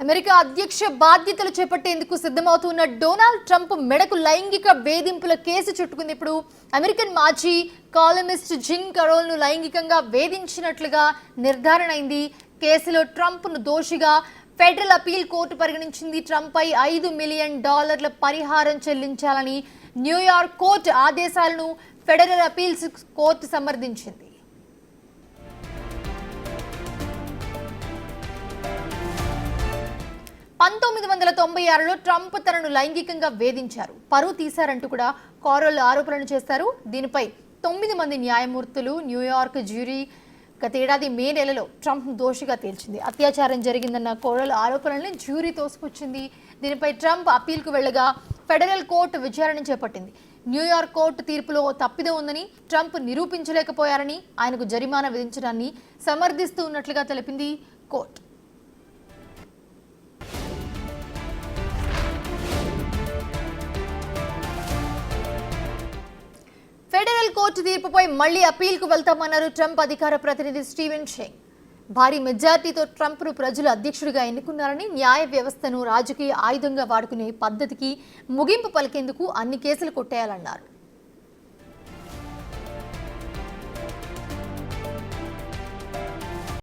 America అధ్యక్ష బాధ్యతలు చేపట్టేందుకు సిద్ధమవుతున్న డొనాల్డ్ ట్రంప్ మెడకు లైంగిక వేధింపుల కేసు చుట్టుకుంది. ఇప్పుడు అమెరికన్ మాజీ కాలమిస్ట్ జిమ్ కరోల్ను లైంగికంగా వేధించినట్లుగా నిర్ధారణ అయింది. కేసులో ట్రంప్ను దోషిగా ఫెడరల్ అపీల్ కోర్టు పరిగణించింది. ట్రంప్ పై $5 మిలియన్ పరిహారం చెల్లించాలని న్యూయార్క్ కోర్టు ఆదేశాలను ఫెడరల్ అపీల్స్ కోర్టు సమర్థించింది. 1996లో ట్రంప్ తనను లైంగికంగా వేధించారు, పరువు తీశారంటూ కూడా కారోల్ ఆరోపణలు చేశారు. దీనిపై 9 మంది న్యాయమూర్తులు న్యూయార్క్ జ్యూరీ గతేడాది మే నెలలో ట్రంప్ దోషిగా తేల్చింది. అత్యాచారం జరిగిందన్న కోరల్ ఆరోపణల్ని జ్యూరీ తోసిపుచ్చింది. దీనిపై ట్రంప్ అప్పీల్కు వెళ్లగా ఫెడరల్ కోర్టు విచారణ చేపట్టింది. న్యూయార్క్ కోర్టు తీర్పులో తప్పిదం ఉందని ట్రంప్ నిరూపించలేకపోయారని ఆయనకు జరిమానా విధించడాన్ని సమర్థిస్తూ ఉన్నట్లుగా తెలిపింది కోర్టు. ఫెడరల్ కోర్టు తీర్పుపై మళ్లీ అప్పీల్కు వెళ్తామన్నారు ట్రంప్ అధికార ప్రతినిధి స్టీవెన్ షెంగ్. భారీ మెజార్టీతో ట్రంప్ను ప్రజలు అధ్యక్షుడిగా ఎన్నుకున్నారని, న్యాయ వ్యవస్థను రాజకీయ ఆయుధంగా వాడుకునే పద్ధతికి ముగింపు పలికేందుకు అన్ని కేసులు కొట్టేయాలన్నారు.